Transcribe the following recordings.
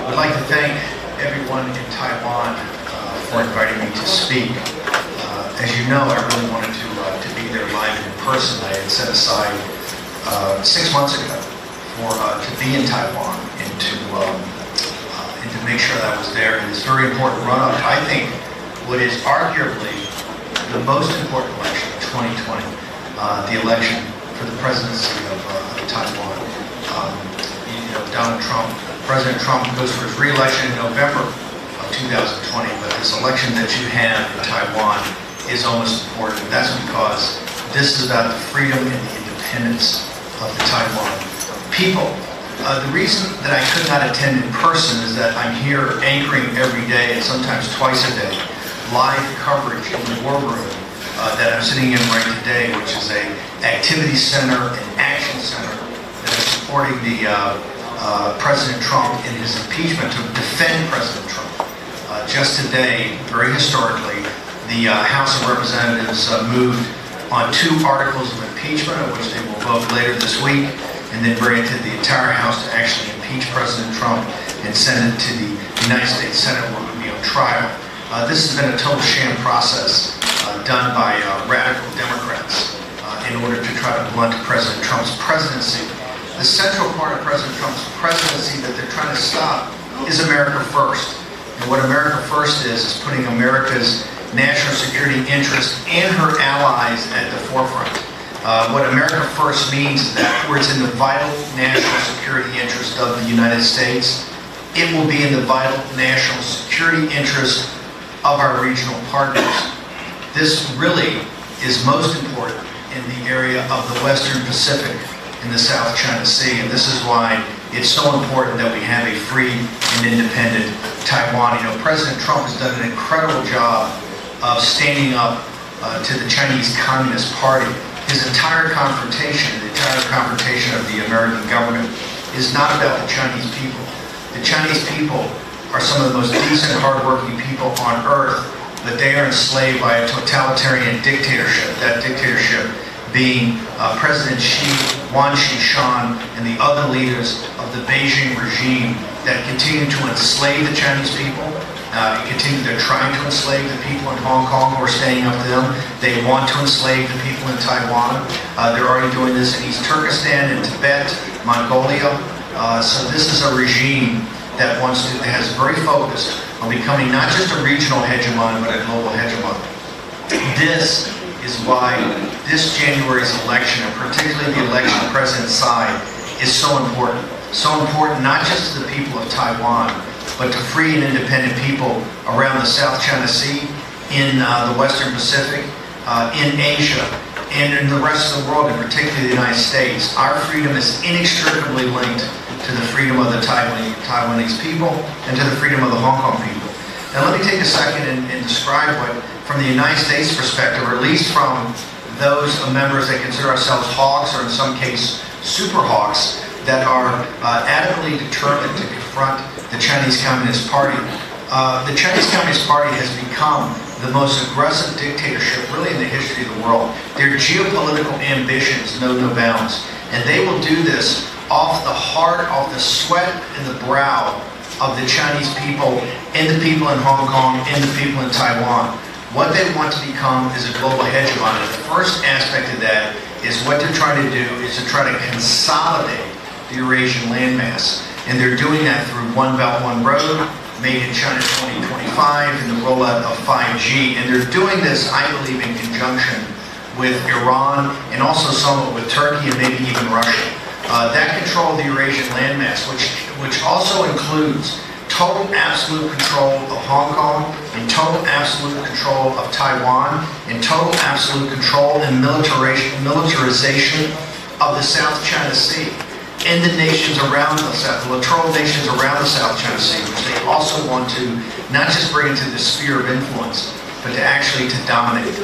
I'd like to thank everyone in Taiwan for inviting me to speak. As you know, I really wanted to be there live in person. I had set aside 6 months ago to be in Taiwan and to make sure that I was there in this very important run-up. I think what is arguably the most important election of 2020, the election for the presidency of Taiwan. Donald Trump, President Trump goes for his re-election in November of 2020, but this election that you have in Taiwan is almost important. That's because this is about the freedom and the independence of the Taiwan people. The reason that I could not attend in person is that I'm here anchoring every day and sometimes twice a day, live coverage in the war room that I'm sitting in right today, which is a activity center and action center that is supporting the President Trump in his impeachment to defend President Trump. Just today, very historically, the House of Representatives moved on 2 articles of impeachment, of which they will vote later this week, and then bring it to the entire House to actually impeach President Trump and send it to the United States Senate where it will be on trial. This has been a total sham process done by radical Democrats in order to try to blunt President Trump's presidency. The central part of President Trump's presidency that they're trying to stop is America First. And what America First is putting America's national security interest and her allies at the forefront. What America First means is that where it's in the vital national security interest of the United States, it will be in the vital national security interest of our regional partners. This really is most important in the area of the Western Pacific in the South China Sea, and this is why it's so important that we have a free and independent Taiwan. President Trump has done an incredible job of standing up to the Chinese Communist Party. His entire confrontation, the entire confrontation of the American government is not about the Chinese people. The Chinese people are some of the most decent, hardworking people on earth, but they are enslaved by a totalitarian dictatorship. That dictatorship being President Xi, Wan Xishan, and the other leaders of the Beijing regime that continue to enslave the Chinese people. They're trying to enslave the people in Hong Kong who are standing up to them. They want to enslave the people in Taiwan. They're already doing this in East Turkestan, in Tibet, Mongolia. So this is a regime that has very focused on becoming not just a regional hegemon, but a global hegemon. This is why this January's election, and particularly the election of President Tsai, is so important. So important not just to the people of Taiwan, but to free and independent people around the South China Sea, in the Western Pacific, in Asia, and in the rest of the world, and particularly the United States. Our freedom is inextricably linked to the freedom of the Taiwanese people and to the freedom of the Hong Kong people. Now let me take a second and describe what, from the United States perspective, or at least from those members that consider ourselves hawks, or in some case super hawks, that are adamantly determined to confront the Chinese Communist Party. The Chinese Communist Party has become the most aggressive dictatorship really in the history of the world. Their geopolitical ambitions know no bounds, and they will do this off the heart, off the sweat and the brow of the Chinese people and the people in Hong Kong and the people in Taiwan. What they want to become is a global hegemon. And the first aspect of that is what they're trying to do is to try to consolidate the Eurasian landmass. And they're doing that through One Belt, One Road, made in China 2025, and the rollout of 5G. And they're doing this, I believe, in conjunction with Iran and also somewhat with Turkey and maybe even Russia. That control of the Eurasian landmass, which also includes total absolute control of Hong Kong, and total absolute control of Taiwan, and total absolute control and militarization of the South China Sea, and the nations around the littoral nations around the South China Sea, which they also want to not just bring into the sphere of influence, but to actually to dominate.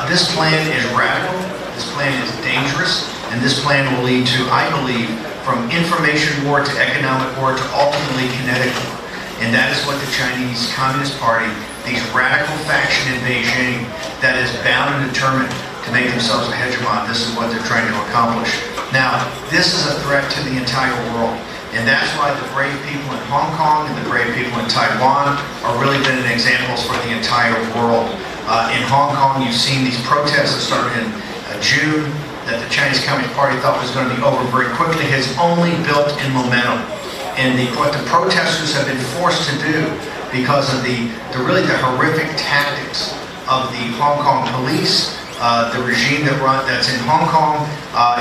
This plan is radical, this plan is dangerous, and this plan will lead to, I believe, from information war to economic war to ultimately kinetic war. And that is what the Chinese Communist Party, these radical faction in Beijing that is bound and determined to make themselves a hegemon, this is what they're trying to accomplish. Now, this is a threat to the entire world. And that's why the brave people in Hong Kong and the brave people in Taiwan are really been examples for the entire world. In Hong Kong, you've seen these protests that started in June that the Chinese Communist Party thought was going to be over very quickly has only built in momentum. And what the protesters have been forced to do because of the horrific tactics of the Hong Kong police, the regime that's in Hong Kong,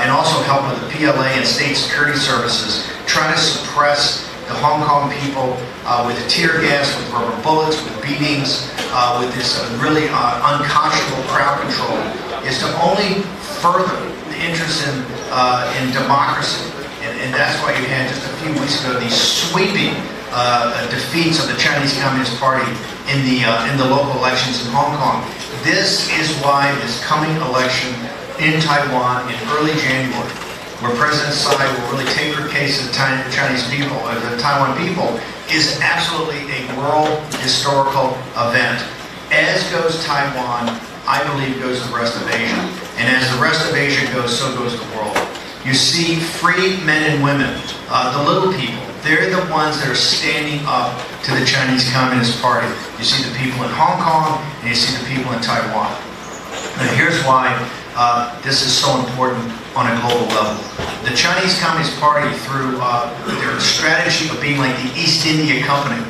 and also help with the PLA and state security services, trying to suppress the Hong Kong people with tear gas, with rubber bullets, with beatings, with this really unconscionable crowd control, is to only further the interest in democracy. And that's why you had just a few weeks ago these sweeping defeats of the Chinese Communist Party in the local elections in Hong Kong. This is why this coming election in Taiwan in early January, where President Tsai will really take her case to the Chinese people, or the Taiwan people, is absolutely a world historical event. As goes Taiwan, I believe goes the rest of Asia. And as the rest of Asia goes, so goes the world. You see free men and women, the little people, they're the ones that are standing up to the Chinese Communist Party. You see the people in Hong Kong, and you see the people in Taiwan. And here's why this is so important on a global level. The Chinese Communist Party, through their strategy of being like the East India Company,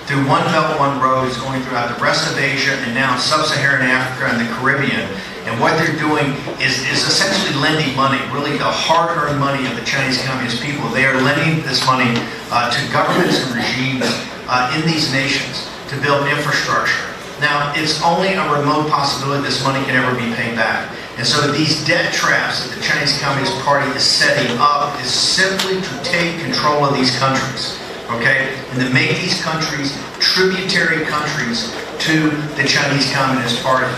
through One Belt, One Road, is going throughout the rest of Asia and now Sub-Saharan Africa and the Caribbean. And what they're doing is essentially lending money, really the hard-earned money of the Chinese Communist people. They are lending this money to governments and regimes in these nations to build infrastructure. Now, it's only a remote possibility this money can ever be paid back. And so these debt traps that the Chinese Communist Party is setting up is simply to take control of these countries, okay? And to make these countries tributary countries to the Chinese Communist Party.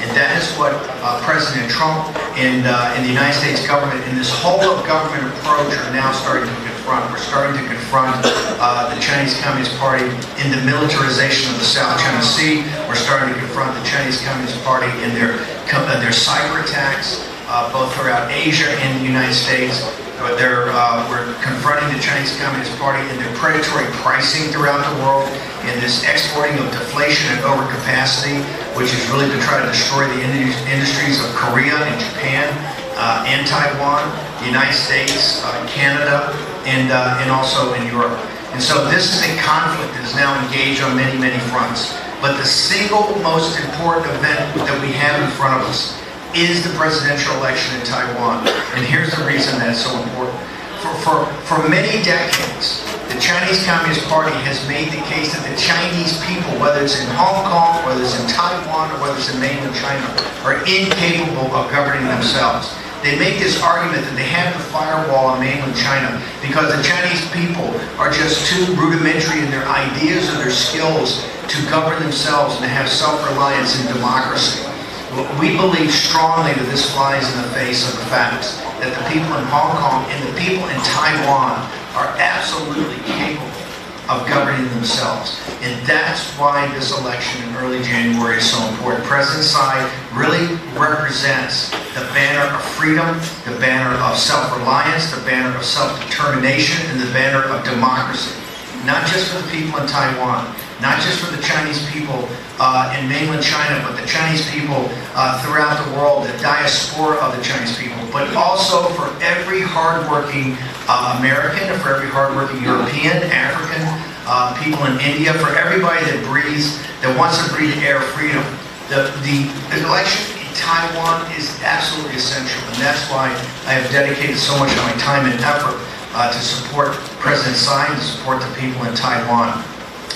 And that is what President Trump and the United States government and this whole of government approach are now starting to confront. We're starting to confront the Chinese Communist Party in the militarization of the South China Sea. We're starting to confront the Chinese Communist Party in their cyber attacks, both throughout Asia and the United States. We're confronting the Chinese Communist Party in their predatory pricing throughout the world, and this exporting of deflation and overcapacity, which is really to try to destroy the industries of Korea and Japan and Taiwan, the United States, Canada, and also in Europe. And so this is a conflict that is now engaged on many, many fronts. But the single most important event that we have in front of us is the presidential election in Taiwan. And here's the reason that it's so important. For many decades, the Chinese Communist Party has made the case that the Chinese people, whether it's in Hong Kong, whether it's in Taiwan, or whether it's in mainland China, are incapable of governing themselves. They make this argument that they have the firewall on mainland China because the Chinese people are just too rudimentary in their ideas or their skills to govern themselves and to have self-reliance in democracy. We believe strongly that this flies in the face of the facts that the people in Hong Kong and the people in Taiwan are absolutely capable of governing themselves. And that's why this election in early January is so important. President Tsai really represents the banner of freedom, the banner of self-reliance, the banner of self-determination, and the banner of democracy. Not just for the people in Taiwan, not just for the Chinese people in mainland China, but the Chinese people throughout the world, the diaspora of the Chinese people, but also for every hardworking American, or for every hardworking European, African, people in India, for everybody that wants to breathe the air of freedom. The election in Taiwan is absolutely essential, and that's why I have dedicated so much of my time and effort to support President Tsai and to support the people in Taiwan.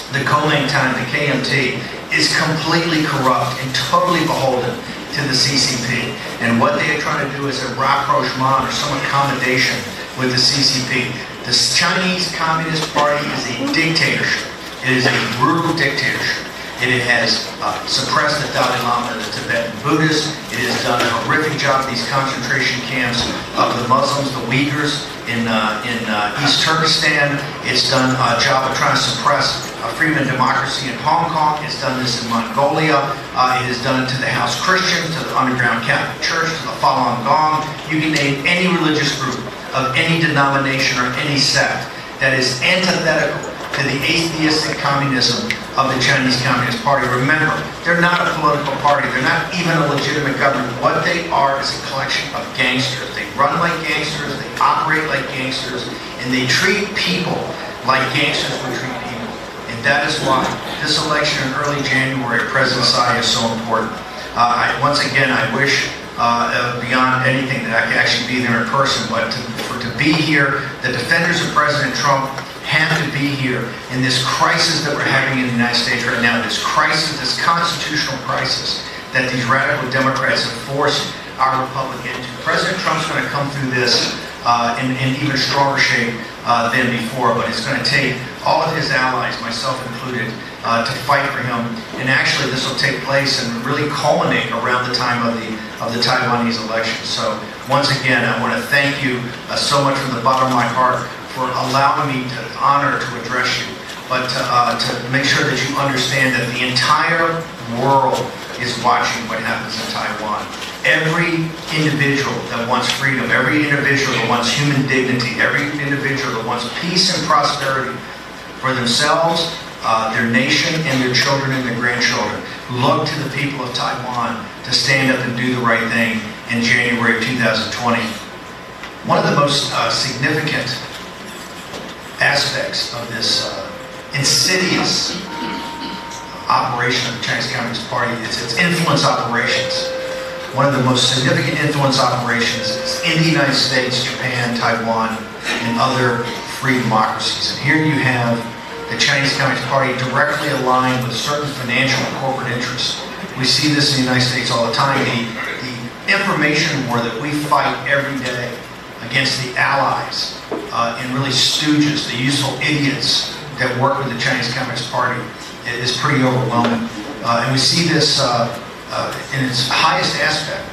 The Kuomintang, the KMT, is completely corrupt and totally beholden to the CCP. And what they are trying to do is a rapprochement or some accommodation with the CCP. The Chinese Communist Party is a dictatorship. It is a brutal dictatorship. It has suppressed the Dalai Lama and the Tibetan Buddhists. It has done a horrific job at these concentration camps of the Muslims, the Uyghurs in East Turkestan. It's done a job of trying to suppress freedom and democracy in Hong Kong. It's done this in Mongolia. It has done it to the house Christians, to the underground Catholic Church, to the Falun Gong. You can name any religious group of any denomination or any sect. that is antithetical to the atheistic communism of the Chinese Communist Party. Remember, they're not a political party. They're not even a legitimate government. What they are is a collection of gangsters. They run like gangsters, they operate like gangsters, and they treat people like gangsters would treat people. And that is why this election in early January of President Tsai is so important. Once again, I wish beyond anything that I could actually be there in person, but to be here, the defenders of President Trump have to be here in this crisis that we're having in the United States right now, this crisis, this constitutional crisis that these radical Democrats have forced our republic into. President Trump's going to come through this in even stronger shape than before, but it's going to take all of his allies, myself included, to fight for him. And actually, this will take place and really culminate around the time of the Taiwanese election. So once again, I want to thank you so much from the bottom of my heart for allowing me the honor to address you, but to make sure that you understand that the entire world is watching what happens in Taiwan. Every individual that wants freedom, every individual that wants human dignity, every individual that wants peace and prosperity for themselves, their nation, and their children and their grandchildren, look to the people of Taiwan to stand up and do the right thing in January of 2020. One of the most significant aspects of this insidious operation of the Chinese Communist Party is its influence operations. One of the most significant influence operations is in the United States, Japan, Taiwan, and other free democracies. And here you have the Chinese Communist Party directly aligned with certain financial and corporate interests. We see this in the United States all the time. The information war that we fight every day against the allies and really stooges, the useful idiots that work with the Chinese Communist Party is pretty overwhelming. And we see this in its highest aspect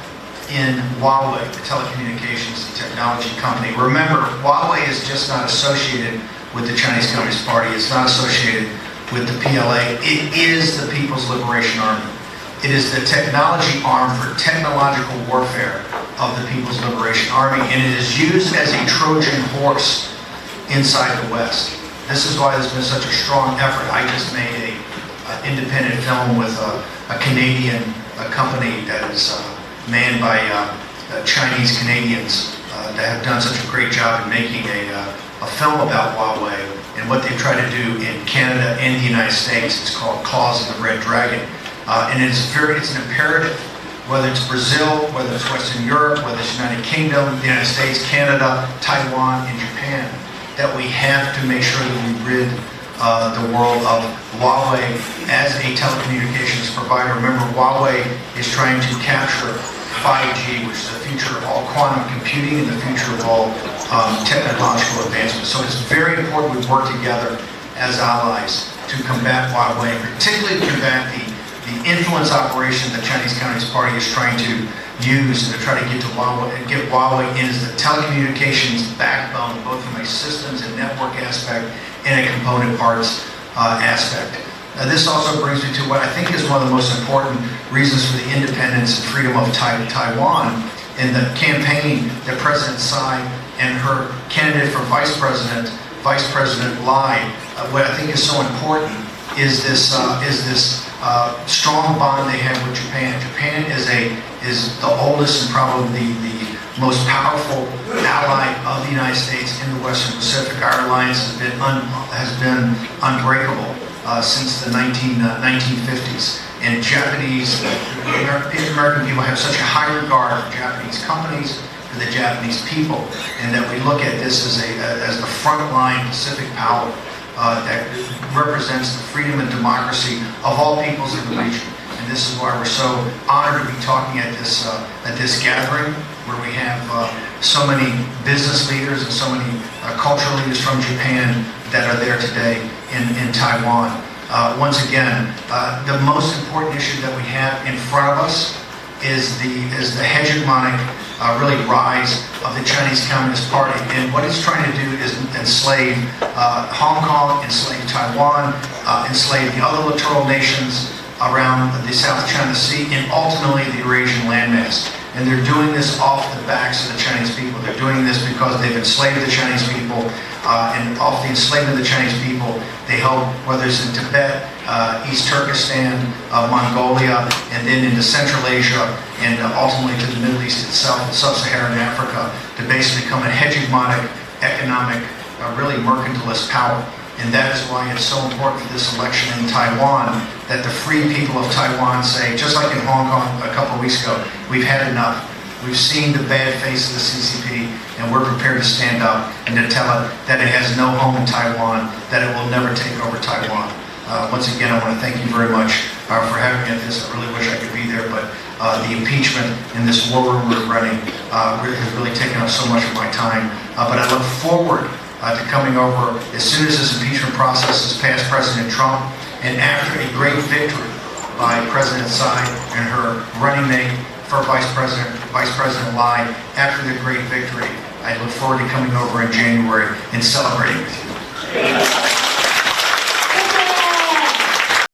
in Huawei, the telecommunications and technology company. Remember, Huawei is just not associated with the Chinese Communist Party. It's not associated with the PLA. It is the People's Liberation Army. It is the technology arm for technological warfare of the People's Liberation Army, and it is used as a Trojan horse inside the West. This is why there's been such a strong effort. I just made an independent film with a Canadian company that is manned by Chinese Canadians that have done such a great job in making a film about Huawei and what they've tried to do in Canada and the United States. It's called Claws of the Red Dragon. And it's an imperative, whether it's Brazil, whether it's Western Europe, whether it's United Kingdom, the United States, Canada, Taiwan, and Japan, that we have to make sure that we rid the world of Huawei as a telecommunications provider. Remember, Huawei is trying to capture 5G, which is the future of all quantum computing and the future of all technological advancement. So it's very important we work together as allies to combat Huawei, particularly to combat the influence operation the Chinese Communist Party is trying to use to try to get to Huawei and get Huawei in as the telecommunications backbone, both from a systems and network aspect and a component parts aspect. This also brings me to what I think is one of the most important reasons for the independence and freedom of Taiwan in the campaign that President Tsai and her candidate for Vice President Lai. What I think is so important is this strong bond they have with Japan. Japan is the oldest and probably the most powerful ally of the United States in the Western Pacific. Our alliance has been unbreakable since the 1950s. And American people have such a high regard for Japanese companies, for the Japanese people, and that we look at this as the frontline Pacific power that represents the freedom and democracy of all peoples in the region. And this is why we're so honored to be talking at this gathering, where we have so many business leaders and so many cultural leaders from Japan that are there today in Taiwan. Once again, the most important issue that we have in front of us is the hegemonic really rise of the Chinese Communist Party. And what it's trying to do is enslave Hong Kong, enslave Taiwan, enslave the other littoral nations around the South China Sea, and ultimately the Eurasian landmass. And they're doing this off the backs of the Chinese people. They're doing this because they've enslaved the Chinese people, and off the enslavement of the Chinese people, they hope, whether it's in Tibet, East Turkestan, Mongolia, and then into Central Asia, and ultimately to the Middle East itself, and Sub-Saharan Africa, to basically become a hegemonic, economic, really mercantilist power. And that is why it's so important for this election in Taiwan that the free people of Taiwan say, just like in Hong Kong a couple of weeks ago, we've had enough. We've seen the bad face of the CCP, and we're prepared to stand up and to tell it that it has no home in Taiwan, that it will never take over Taiwan. Once again, I want to thank you very much for having me at this. I really wish I could be there, but the impeachment in this war room we're running has really taken up so much of my time. But I look forward to coming over as soon as this impeachment process is passed, President Trump, and after a great victory by President Tsai and her running mate for Vice President Lai, after the great victory, I look forward to coming over in January and celebrating with you.